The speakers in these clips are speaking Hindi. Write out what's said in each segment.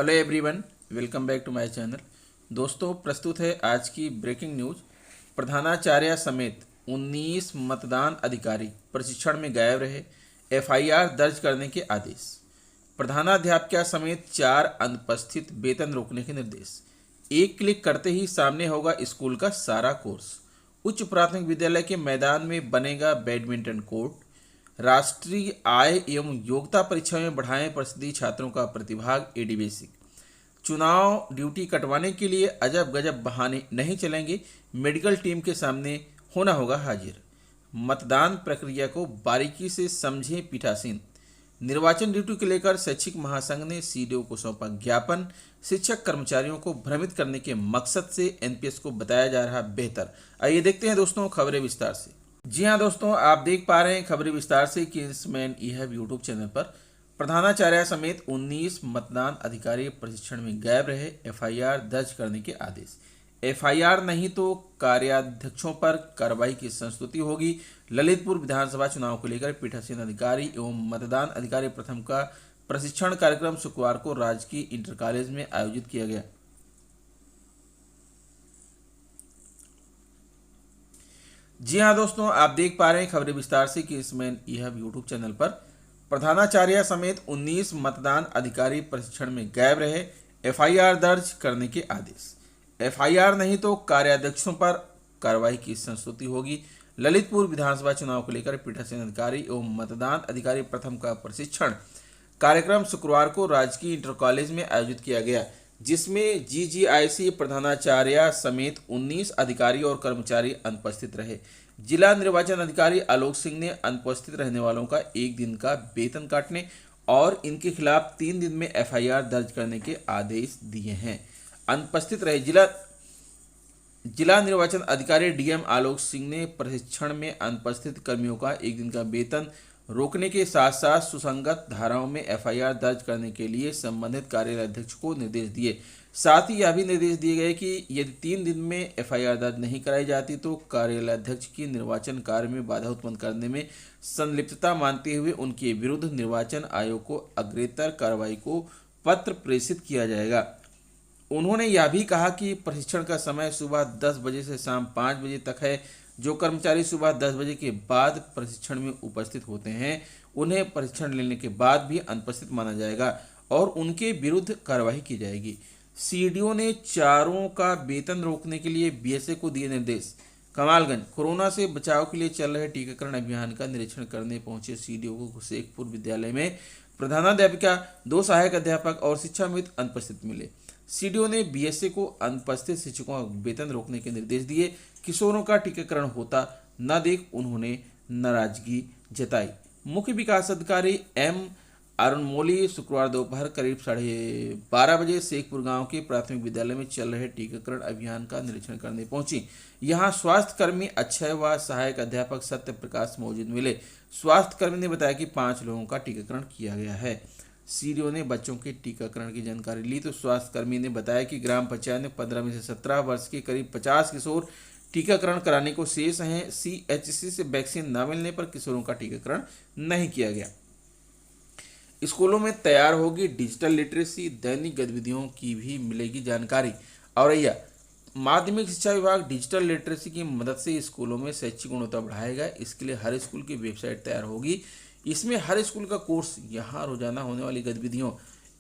Hello everyone, welcome back to my channel. दोस्तों, प्रस्तुत है आज की ब्रेकिंग न्यूज। प्रधानाचार्य समेत 19 मतदान अधिकारी प्रशिक्षण में गायब रहे, एफआईआर दर्ज करने के आदेश। प्रधानाध्यापिका समेत 4 अनुपस्थित, वेतन रोकने के निर्देश। एक क्लिक करते ही सामने होगा स्कूल का सारा कोर्स। उच्च प्राथमिक विद्यालय के मैदान में बनेगा बैडमिंटन कोर्ट। राष्ट्रीय आय एवं योग्यता परीक्षा में बढ़ाएं प्रसिद्धि छात्रों का प्रतिभाग। AD basic. चुनाव ड्यूटी कटवाने के लिए अजब गजब बहाने नहीं चलेंगे, मेडिकल टीम के सामने होना होगा हाजिर। मतदान प्रक्रिया को बारीकी से समझें पीठासीन। निर्वाचन ड्यूटी को लेकर शैक्षिक महासंघ ने सीडीओ को सौंपा ज्ञापन। शिक्षक कर्मचारियों को भ्रमित करने के मकसद से एनपीएस को बताया जा रहा बेहतर। आइए देखते हैं दोस्तों खबरें विस्तार से। जी हाँ दोस्तों, आप देख पा रहे हैं खबरें विस्तार से किंग्समैन ई-हब यूट्यूब चैनल पर। प्रधानाचार्य समेत 19 मतदान अधिकारी प्रशिक्षण में गायब रहे, एफआईआर दर्ज करने के आदेश। एफआईआर नहीं तो कार्याध्यक्षों पर कार्रवाई की संस्तुति होगी। ललितपुर विधानसभा चुनाव को लेकर पीठासीन अधिकारी एवं मतदान अधिकारी प्रथम का प्रशिक्षण कार्यक्रम शुक्रवार को राजकीय इंटर कॉलेज में आयोजित किया गया। जी हाँ दोस्तों, आप देख पा रहे हैं खबरें विस्तार से किंग्समैन ई-हब यूट्यूब चैनल पर। प्रधानाचार्य समेत 19 मतदान अधिकारी प्रशिक्षण में गायब रहे, एफआईआर दर्ज करने के आदेश। एफआईआर नहीं तो कार्याध्यक्षों पर कार्रवाई की संस्तुति होगी। ललितपुर विधानसभा चुनाव को लेकर पीठासीन अधिकारी एवं मतदान अधिकारी प्रथम का प्रशिक्षण कार्यक्रम शुक्रवार को राजकीय इंटर कॉलेज में आयोजित किया गया, जिसमें जीजीआईसी प्रधानाचार्य समेत 19 अधिकारी और कर्मचारी अनुपस्थित रहे। जिला निर्वाचन अधिकारी आलोक सिंह ने अनुपस्थित रहने वालों का 1 दिन का वेतन काटने और इनके खिलाफ 3 दिन में एफआईआर दर्ज करने के आदेश दिए हैं। अनुपस्थित रहे जिला निर्वाचन अधिकारी डीएम आलोक सिंह ने प्रशिक्षण में अनुपस्थित कर्मियों का 1 दिन का वेतन रोकने के साथ साथ सुसंगत धाराओं में एफआईआर दर्ज करने के लिए संबंधित कार्यालय अध्यक्ष को निर्देश दिए। साथ ही यह भी निर्देश दिए गए कि यदि 3 दिन में एफआईआर दर्ज नहीं कराई जाती तो कार्यालय अध्यक्ष की निर्वाचन कार्य में बाधा उत्पन्न करने में संलिप्तता मानते हुए उनके विरुद्ध निर्वाचन आयोग को अग्रेतर कार्रवाई को पत्र प्रेषित किया जाएगा। उन्होंने यह भी कहा कि प्रशिक्षण का समय सुबह 10 बजे से शाम 5 बजे तक है। जो कर्मचारी सुबह 10 बजे के बाद प्रशिक्षण में उपस्थित होते हैं उन्हें प्रशिक्षण लेने के बाद भी अनुपस्थित माना जाएगा और उनके विरुद्ध कार्रवाई की जाएगी। सीडीओ ने चारों का वेतन रोकने के लिए बीएसए को दिए निर्देश। कमालगंज। कोरोना से बचाव के लिए चल रहे टीकाकरण अभियान का निरीक्षण करने पहुंचे सीडीओ को शेखपुर विद्यालय में प्रधानाध्यापिका, 2 सहायक अध्यापक और शिक्षाविद अनुपस्थित मिले। सीडीओ ने बीएसए को अनुपस्थित शिक्षकों का वेतन रोकने के निर्देश दिए। किशोरों का टीकाकरण होता न देख उन्होंने नाराजगी जताई। मुख्य विकास अधिकारी एम अरुणमौली शुक्रवार दोपहर करीब 12:30 बजे शेखपुर गांव के प्राथमिक विद्यालय में चल रहे टीकाकरण अभियान का निरीक्षण करने पहुंची। यहां स्वास्थ्य कर्मी अक्षय व सहायक अध्यापक सत्य प्रकाश मौजूद मिले। स्वास्थ्य कर्मी ने बताया कि 5 लोगों का टीकाकरण किया गया है। सीडीओ ने बच्चों के टीकाकरण की जानकारी ली तो स्वास्थ्य कर्मी ने बताया कि ग्राम पंचायत में 15 में से 17 वर्ष के करीब 50 किशोर टीकाकरण कराने को शेष हैं। सीएचसी से वैक्सीन न मिलने पर किशोरों का टीकाकरण नहीं किया गया। स्कूलों में तैयार होगी डिजिटल लिटरेसी, दैनिक गतिविधियों की भी मिलेगी जानकारी। औरैया। माध्यमिक शिक्षा विभाग डिजिटल लिटरेसी की मदद से स्कूलों में शैक्षिक गुणवत्ता बढ़ाएगा। इसके लिए हर स्कूल की वेबसाइट तैयार होगी। इसमें हर स्कूल का कोर्स, यहाँ रोजाना होने वाली गतिविधियों,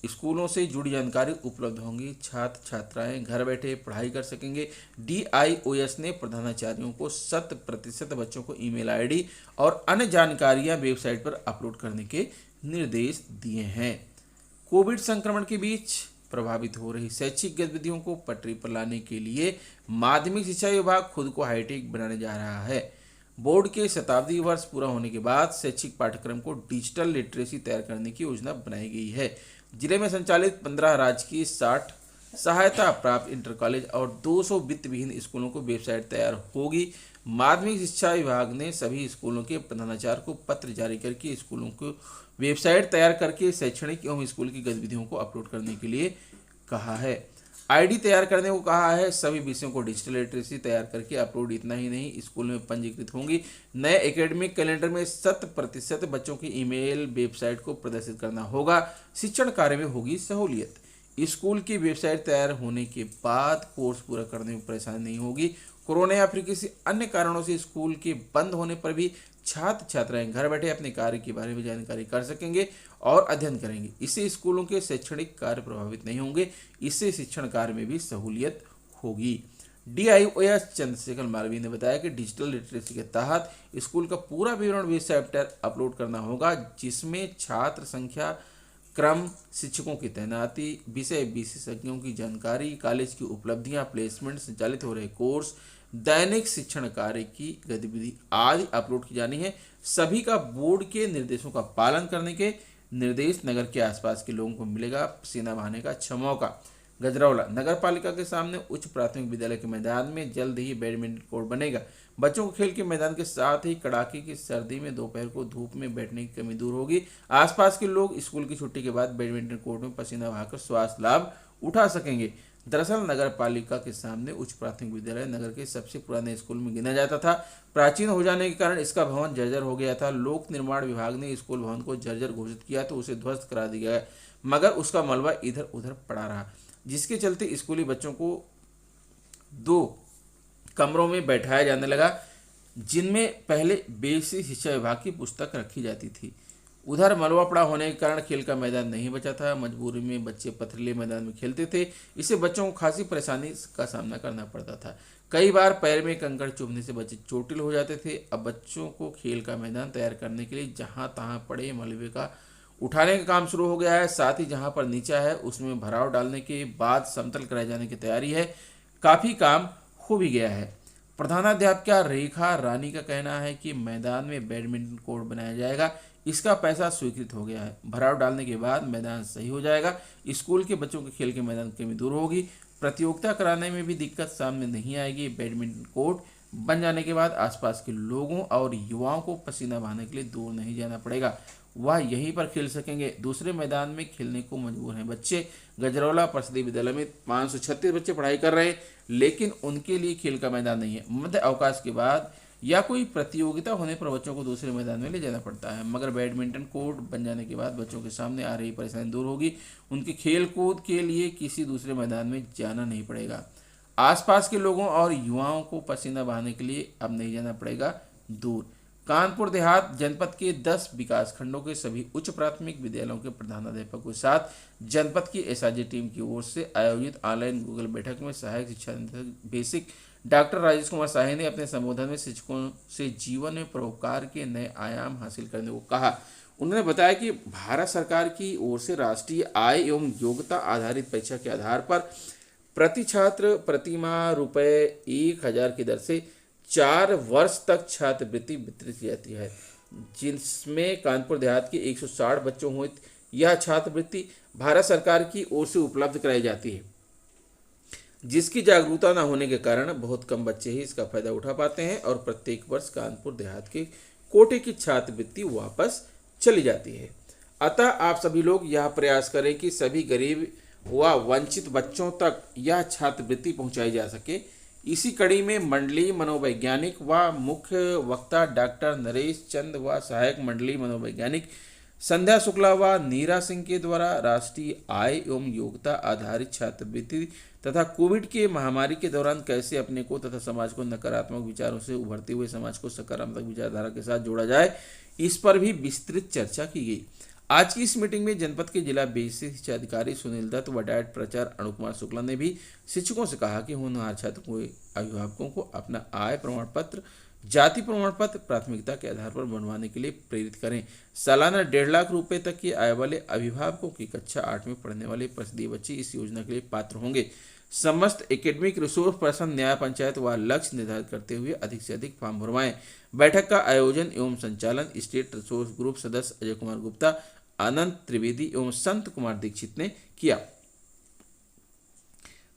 स्कूलों से जुड़ी जानकारी उपलब्ध होंगी। छात्र छात्राएं घर बैठे पढ़ाई कर सकेंगे। DIOS ने प्रधानाचार्यों को 100% बच्चों को ईमेल आईडी और अन्य जानकारियां वेबसाइट पर अपलोड करने के निर्देश दिए हैं। कोविड संक्रमण के बीच प्रभावित हो रही शैक्षिक गतिविधियों को पटरी पर लाने के लिए माध्यमिक शिक्षा विभाग खुद को हाईटेक बनाने जा रहा है। बोर्ड के शताब्दी वर्ष पूरा होने के बाद शैक्षिक पाठ्यक्रम को डिजिटल लिटरेसी तैयार करने की योजना बनाई गई है। जिले में संचालित 15 राजकीय 60 सहायता प्राप्त इंटर कॉलेज और 200 वित्त विहीन स्कूलों को वेबसाइट तैयार होगी। माध्यमिक शिक्षा विभाग ने सभी स्कूलों के प्रधानाचार्य को पत्र जारी करके स्कूलों को वेबसाइट तैयार करके शैक्षणिक एवं स्कूल की गतिविधियों को अपलोड करने के लिए कहा है। आईडी तैयार करने को कहा है। सभी विषयों को डिजिटल लिटरेसी तैयार करके अपलोड। इतना ही नहीं, स्कूल में पंजीकृत होंगी। नए एकेडमिक कैलेंडर में 100% बच्चों की ईमेल वेबसाइट को प्रदर्शित करना होगा। शिक्षण कार्य में होगी सहूलियत। स्कूल की वेबसाइट तैयार होने के बाद कोर्स पूरा करने में परेशानी नहीं होगी। कोरोना या फिर किसी अन्य कारणों से स्कूल के बंद होने पर भी छात्र छात्राएं घर बैठे अपने कार्य के बारे में जानकारी कर सकेंगे और अध्ययन करेंगे। इससे स्कूलों के शैक्षणिक कार्य प्रभावित नहीं होंगे। इससे शिक्षण कार्य में भी सहूलियत होगी। DIOS चंद्रशेखर मालवीय ने बताया कि डिजिटल लिटरेसी के तहत स्कूल का पूरा विवरण वेबसाइट पर अपलोड करना होगा, जिसमें छात्र संख्या, क्रम, शिक्षकों की तैनाती, विषय विशेषज्ञों की जानकारी, कॉलेज की उपलब्धियां, प्लेसमेंट, संचालित हो रहे कोर्स, दैनिक शिक्षण कार्य की गतिविधि आदि अपलोड की जानी है। सभी का बोर्ड के निर्देशों का पालन करने के निर्देश। नगर के आसपास के लोगों को मिलेगा पसीना बहाने का अच्छा मौका। गजरौला नगर पालिका के सामने उच्च प्राथमिक विद्यालय के मैदान में जल्द ही बैडमिंटन कोर्ट बनेगा। बच्चों को खेल के मैदान के साथ ही कड़ाके की सर्दी में दोपहर को धूप में बैठने की कमी दूर होगी। आसपास के लोग स्कूल की छुट्टी के बाद बैडमिंटन कोर्ट में पसीना बहाकर स्वास्थ्य लाभ उठा सकेंगे। दरअसल नगर पालिका के सामने उच्च प्राथमिक विद्यालय नगर के सबसे पुराने स्कूल में गिना जाता था। प्राचीन हो जाने के कारण इसका भवन जर्जर हो गया था। लोक निर्माण विभाग ने स्कूल भवन को जर्जर घोषित किया तो उसे ध्वस्त करा दिया गया, मगर उसका मलबा इधर उधर पड़ा रहा, जिसके चलते स्कूली बच्चों को 2 कमरों में बैठाया जाने लगा, जिनमें पहले बेसिक शिक्षा विभाग की पुस्तक रखी जाती थी। उधर मलबा पड़ा होने के कारण खेल का मैदान नहीं बचा था। मजबूरी में बच्चे पथरीले मैदान में खेलते थे। इससे बच्चों को खासी परेशानी का सामना करना पड़ता था। कई बार पैर में कंकड़ चुभने से बच्चे चोटिल हो जाते थे। अब बच्चों को खेल का मैदान तैयार करने के लिए जहां तहां पड़े मलबे का उठाने का काम शुरू हो गया है। साथ ही जहां पर नीचा है उसमें भराव डालने के बाद समतल कराए जाने की तैयारी है। काफी काम हो भी गया है। प्रधानाध्यापिका रेखा रानी का कहना है कि मैदान में बैडमिंटन कोर्ट बनाया जाएगा। इसका पैसा स्वीकृत हो गया है। भराव डालने के बाद मैदान सही हो जाएगा। स्कूल के बच्चों के खेल के मैदान की कमी दूर होगी। प्रतियोगिता कराने में भी दिक्कत सामने नहीं आएगी। बैडमिंटन कोर्ट बन जाने के बाद आसपास के लोगों और युवाओं को पसीना बहाने के लिए दूर नहीं जाना पड़ेगा। वह यहीं पर खेल सकेंगे। दूसरे मैदान में खेलने को मजबूर हैं बच्चे। गजरौला परिषदीय विद्यालय में 536 बच्चे पढ़ाई कर रहे हैं, लेकिन उनके लिए खेल का मैदान नहीं है। मध्य अवकाश के बाद या कोई प्रतियोगिता होने पर बच्चों को दूसरे मैदान में ले जाना पड़ता है, मगर बैडमिंटन कोर्ट बन जाने के बाद बच्चों के सामने आ रही परेशानी दूर होगी। उनके खेल कूद के लिए किसी दूसरे मैदान में जाना नहीं पड़ेगा। आसपास के लोगों और युवाओं को पसीना बहाने के लिए अब नहीं जाना पड़ेगा दूर। कानपुर देहात जनपद के 10 विकास खंडों के सभी उच्च प्राथमिक विद्यालयों के प्रधानाध्यापकों के साथ जनपद की एसआरजी टीम की ओर से आयोजित ऑनलाइन गूगल बैठक में सहायक शिक्षा निदेशक बेसिक डॉक्टर राजेश कुमार साही ने अपने संबोधन में शिक्षकों से जीवन में परोपकार के नए आयाम हासिल करने को कहा। उन्होंने बताया कि भारत सरकार की ओर से राष्ट्रीय आय एवं योग्यता आधारित परीक्षा के आधार पर प्रति छात्र प्रतिमाह ₹1000 की दर से 4 वर्ष तक छात्रवृत्ति वितरित की जाती है, जिसमें कानपुर देहात के 160 बच्चों हुए। यह छात्रवृत्ति भारत सरकार की ओर से उपलब्ध कराई जाती है, जिसकी जागरूकता न होने के कारण बहुत कम बच्चे ही इसका फायदा उठा पाते हैं और प्रत्येक वर्ष कानपुर देहात के कोटे की छात्रवृत्ति वापस चली जाती है। अतः आप सभी लोग यह प्रयास करें कि सभी गरीब व वंचित बच्चों तक यह छात्रवृत्ति पहुंचाई जा सके। इसी कड़ी में मंडलीय मनोवैज्ञानिक व मुख्य वक्ता डॉक्टर नरेश चंद व सहायक मंडलीय मनोवैज्ञानिक संध्या शुक्ला व नीरा सिंह के द्वारा राष्ट्रीय आय एवं योग्यता आधारित छात्रवृत्ति तथा कोविड के महामारी के दौरान कैसे अपने को तथा समाज को नकारात्मक विचारों से उभरते हुए समाज को सकारात्मक विचारधारा के साथ जोड़ा जाए, इस पर भी विस्तृत चर्चा की गई। आज की इस मीटिंग में जनपद के जिला बेसिक शिक्षा अधिकारी सुनील दत्त व डायट प्राचार्य अणु कुमार शुक्ला ने भी शिक्षकों से कहा कि होनहार छात्र को अभिभावकों को अपना आय प्रमाण पत्र, जाति प्रमाण पत्र प्राथमिकता के आधार पर बनवाने के लिए प्रेरित करें। सालाना 1.5 लाख रुपए तक की आय वाले अभिभावकों की कक्षा 8 में पढ़ने वाले परिषदीय बच्चे इस योजना के लिए पात्र होंगे। समस्त एकेडमिक रिसोर्स पर्सन न्याय पंचायत व लक्ष्य निर्धारित करते हुए अधिक से अधिक फॉर्म भरवाएं। बैठक का आयोजन एवं संचालन स्टेट रिसोर्स ग्रुप सदस्य अजय कुमार गुप्ता, अनंत त्रिवेदी एवं संत कुमार दीक्षित ने किया।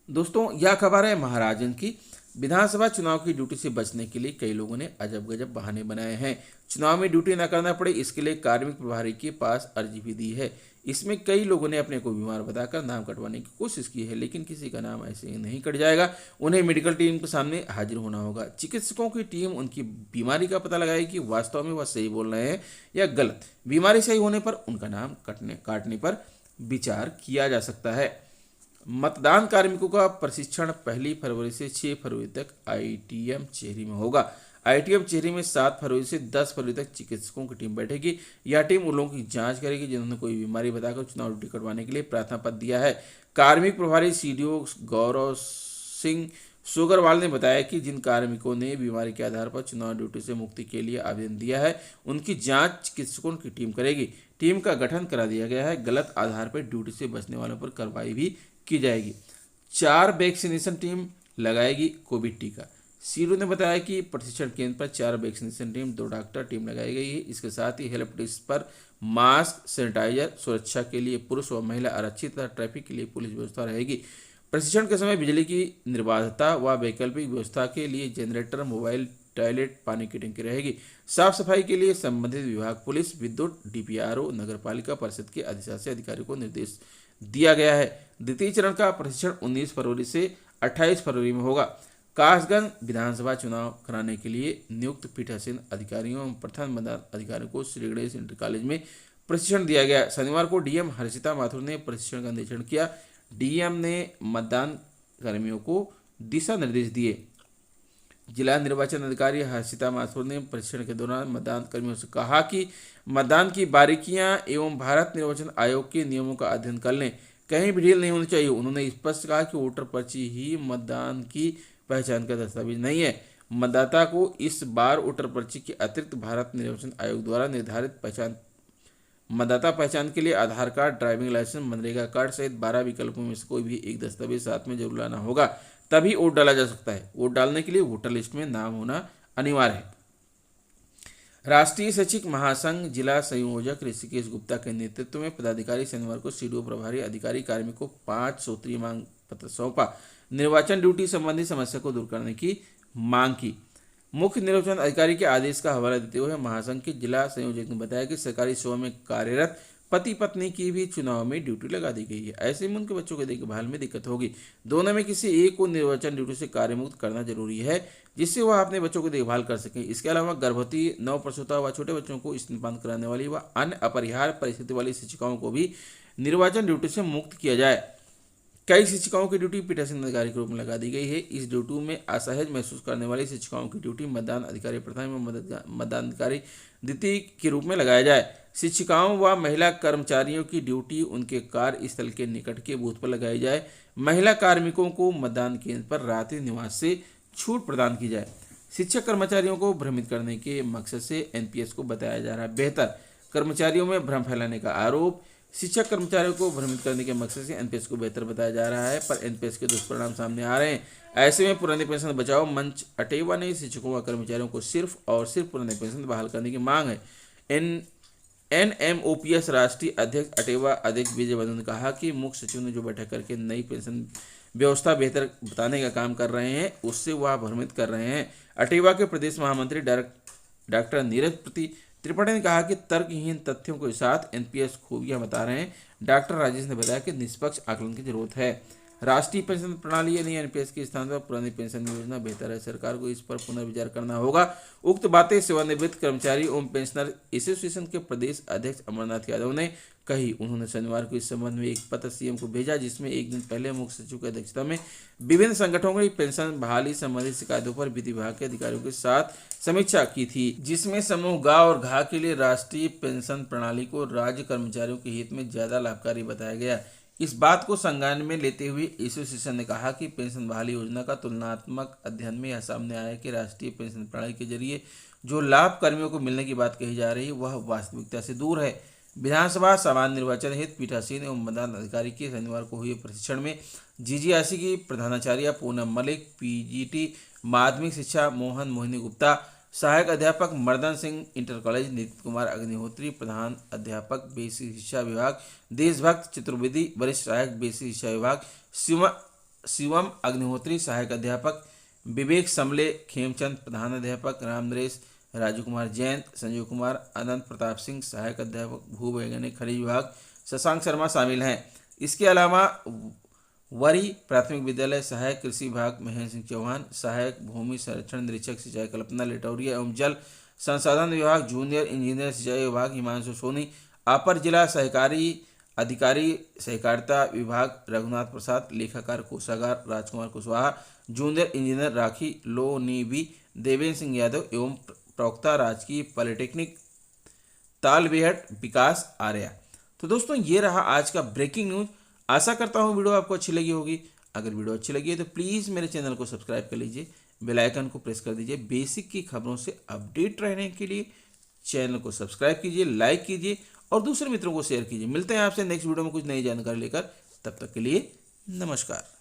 दोस्तों, यह खबर है महाराजगंज की। विधानसभा चुनाव की ड्यूटी से बचने के लिए कई लोगों ने अजब गजब बहाने बनाए हैं। चुनाव में ड्यूटी न करना पड़े, इसके लिए कार्मिक प्रभारी के पास अर्जी भी दी है। इसमें कई लोगों ने अपने को बीमार बताकर नाम कटवाने की कोशिश की है, लेकिन किसी का नाम ऐसे ही नहीं कट जाएगा। उन्हें मेडिकल टीम के सामने हाजिर होना होगा। चिकित्सकों की टीम उनकी बीमारी का पता लगाएगी कि वास्तव में वह सही बोल रहे हैं या गलत। बीमारी सही होने पर उनका नाम काटने पर विचार किया जा सकता है। मतदान कार्मिकों का प्रशिक्षण 1 फरवरी से 6 फरवरी तक आईटीएम चेहरी में होगा। आईटीएम चेहरी में 7 फरवरी से 10 फरवरी तक चिकित्सकों की टीम बैठेगी। यह टीम उन लोगों की जांच करेगी जिन्होंने कोई बीमारी बताकर चुनाव ड्यूटी करवाने के लिए प्रार्थना पत्र दिया है। कार्मिक प्रभारी सीडीओ गौरव सिंह सोगरवाल ने बताया कि जिन कार्मिकों ने बीमारी के आधार पर चुनाव ड्यूटी से मुक्ति के लिए आवेदन दिया है, उनकी जांच चिकित्सकों की टीम करेगी। टीम का गठन करा दिया गया है। गलत आधार पर ड्यूटी से बचने वालों पर कार्रवाई भी की जाएगी। 4 वैक्सीनेशन टीम लगाएगी कोविड टीका। सीडीओ ने बताया कि प्रशिक्षण केंद्र पर 4 वैक्सीनेशन टीम, 2 डॉक्टर टीम लगाई गई है। इसके साथ ही हेल्प डेस्क पर मास्क, सैनिटाइजर, सुरक्षा के लिए पुरुष व महिला आरक्षित तथा ट्रैफिक के लिए पुलिस व्यवस्था रहेगी। प्रशिक्षण के समय बिजली की निर्बाधता व वैकल्पिक व्यवस्था के लिए जनरेटर, मोबाइल, टॉयलेट, पानी की टंकी रहेगी। साफ सफाई के लिए संबंधित विभाग, पुलिस, विद्युत, डीपीआरओ, नगरपालिका परिषद के अधिशासी अधिकारियों को निर्देश दिया गया है। द्वितीय चरण का प्रशिक्षण 19 फरवरी से 28 फरवरी में होगा। कासगंज विधानसभा चुनाव कराने के लिए नियुक्त पीठासीन अधिकारियों एवं प्रधान मतदान अधिकारियों को श्री गणेश इंटर कॉलेज में प्रशिक्षण दिया गया। शनिवार को डीएम हर्षिता माथुर ने प्रशिक्षण का निरीक्षण किया। डीएम ने मतदान कर्मियों को दिशा निर्देश दिए। जिला निर्वाचन अधिकारी हर्षिता माथुर ने प्रशिक्षण के दौरान मतदान कर्मियों से कहा कि मतदान की बारीकियां एवं भारत निर्वाचन आयोग के नियमों का अध्ययन कर लें, कहीं भी ढील नहीं होनी चाहिए। उन्होंने स्पष्ट कहा कि वोटर पर्ची ही मतदान की पहचान का दस्तावेज नहीं है। मतदाता को इस बार वोटर पर्ची के अतिरिक्त भारत निर्वाचन आयोग द्वारा निर्धारित मतदाता पहचान के लिए आधार कार्ड, ड्राइविंग लाइसेंस, मनरेगा कार्ड सहित 12 विकल्पों में से कोई भी एक दस्तावेज साथ में जरूर लाना होगा, तभी वोट डाला जा सकता है। वोट डालने के लिए वोटर लिस्ट में नाम होना अनिवार्य है। राष्ट्रीय शैक्षिक महासंघ जिला संयोजक ऋषिकेश गुप्ता के नेतृत्व में पदाधिकारी शनिवार को सीडीओ प्रभारी अधिकारी कार्मिकों को 5 सूत्रीय मांग पत्र सौंपा। निर्वाचन ड्यूटी संबंधी समस्या को दूर करने की मांग की। मुख्य निर्वाचन अधिकारी के आदेश का हवाला देते हुए महासंघ के जिला संयोजक ने बताया कि सरकारी सेवा में कार्यरत पति पत्नी की भी चुनाव में ड्यूटी लगा दी गई है। ऐसे में उनके बच्चों के देखभाल में दिक्कत होगी। दोनों में किसी एक को निर्वाचन ड्यूटी से कार्यमुक्त करना जरूरी है, जिससे वह अपने बच्चों की देखभाल कर सकें। इसके अलावा गर्भवती, नवप्रसूता व छोटे बच्चों को स्तनपान कराने वाली व अन्य अपरिहार्य परिस्थिति वाली शिक्षिकाओं को भी निर्वाचन ड्यूटी से मुक्त किया जाए। कई शिक्षिकाओं की ड्यूटी पीठासीन अधिकारी के रूप में लगा दी गई है। इस ड्यूटी में असहज महसूस करने वाली शिक्षिकाओं की ड्यूटी मतदान अधिकारी प्रथम एवं मतदान अधिकारी द्वितीय के रूप में लगाया जाए। शिक्षिकाओं व महिला कर्मचारियों की ड्यूटी उनके कार्यस्थल के निकट के बूथ पर लगाई जाए। महिला कार्मिकों को मतदान केंद्र पर रात्रि निवास से छूट प्रदान की जाए। शिक्षक कर्मचारियों को भ्रमित करने के मकसद से एनपीएस को बताया जा रहा है बेहतर। कर्मचारियों में भ्रम फैलाने का आरोप। शिक्षक कर्मचारियों को भ्रमित करने के मकसद से एनपीएस को बेहतर बताया जा रहा है, पर एनपीएस के दुष्परिणाम सामने आ रहे हैं। ऐसे में पुरानी पेंशन बचाओ मंच अटेवा ने शिक्षकों व कर्मचारियों को सिर्फ और सिर्फ पुरानी पेंशन बहाल करने की मांग है। एनएमओपीएस राष्ट्रीय अध्यक्ष अटेवा अध्यक्ष विजय बंधु ने कहा कि मुख्य सचिव ने जो बैठक करके नई पेंशन व्यवस्था बेहतर बताने का काम कर रहे हैं, उससे वह भ्रमित कर रहे हैं। अटेवा के प्रदेश महामंत्री डॉक्टर नीरज त्रिपाठी ने कहा कि तर्कहीन तथ्यों के साथ एनपीएस खूबियां बता रहे हैं। डॉक्टर राजेश ने बताया कि निष्पक्ष आकलन की जरूरत है। राष्ट्रीय पेंशन प्रणाली यानी एनपीएस के स्थान पर पुरानी पेंशन योजना बेहतर है। सरकार को इस पर पुनर्विचार करना होगा। उक्त बातें सेवानिवृत्त कर्मचारी एवं पेंशनर एसोसिएशन के प्रदेश अध्यक्ष अमरनाथ यादव ने कही। उन्होंने शनिवार को इस संबंध में एक पत्र सीएम को भेजा, जिसमें एक दिन पहले मुख्य सचिव की अध्यक्षता में विभिन्न संगठनों की पेंशन बहाली संबंधी शिकायतों पर विधि विभाग के अधिकारियों के साथ समीक्षा की थी, जिसमें समूह ग और घ के लिए राष्ट्रीय पेंशन प्रणाली को राज्य कर्मचारियों के हित में ज्यादा लाभकारी बताया गया। इस बात को संज्ञान में लेते हुए एसोसिएशन ने कहा कि पेंशन बहाली योजना का तुलनात्मक अध्ययन में यह सामने आया कि राष्ट्रीय पेंशन प्रणाली के जरिए जो लाभ कर्मियों को मिलने की बात कही जा रही है वह वास्तविकता से दूर है। विधानसभा सामान्य निर्वाचन हेतु पीठासीन एवं मतदान अधिकारी के शनिवार को हुए प्रशिक्षण में जीजीआरसी की प्रधानाचार्य पूनम मलिक, पीजीटी माध्यमिक शिक्षा मोहन मोहिनी गुप्ता, सहायक अध्यापक मर्दन सिंह इंटर कॉलेज, नितिन कुमार अग्निहोत्री प्रधान अध्यापक बेसिक शिक्षा विभाग, देशभक्त चतुर्वेदी वरिष्ठ सहायक बेसिक शिक्षा विभाग, शिवम अग्निहोत्री सहायक अध्यापक, विवेक समले खेमचंद प्रधान अध्यापक, रामनरेश, राजू कुमार जैन, संजीव कुमार, अनंत प्रताप सिंह सहायक अध्यापक भू वैज्ञानिक खनिज विभाग, शशांक शर्मा शामिल हैं। इसके अलावा वरी प्राथमिक विद्यालय सहायक कृषि विभाग महेंद्र सिंह चौहान, सहायक भूमि संरक्षण निरीक्षक सिंचाई कल्पना लेटौरिया एवं जल संसाधन विभाग जूनियर इंजीनियर सिंचाई विभाग हिमांशु सोनी, अपर जिला सहकारी अधिकारी सहकारिता विभाग रघुनाथ प्रसाद, लेखाकार कोषागार राजकुमार कुशवाहा, जूनियर इंजीनियर राखी लोनीबी देवेंद्र सिंह यादव एवं प्रवक्ता राजकीय पॉलिटेक्निक तालबेहट विकास आर्या। तो दोस्तों ये रहा आज का ब्रेकिंग न्यूज। आशा करता हूँ वीडियो आपको अच्छी लगी होगी। अगर वीडियो अच्छी लगी है तो प्लीज़ मेरे चैनल को सब्सक्राइब कर लीजिए, बेल आइकन को प्रेस कर दीजिए। बेसिक की खबरों से अपडेट रहने के लिए चैनल को सब्सक्राइब कीजिए, लाइक कीजिए और दूसरे मित्रों को शेयर कीजिए। मिलते हैं आपसे नेक्स्ट वीडियो में कुछ नई जानकारी लेकर। तब तक के लिए नमस्कार।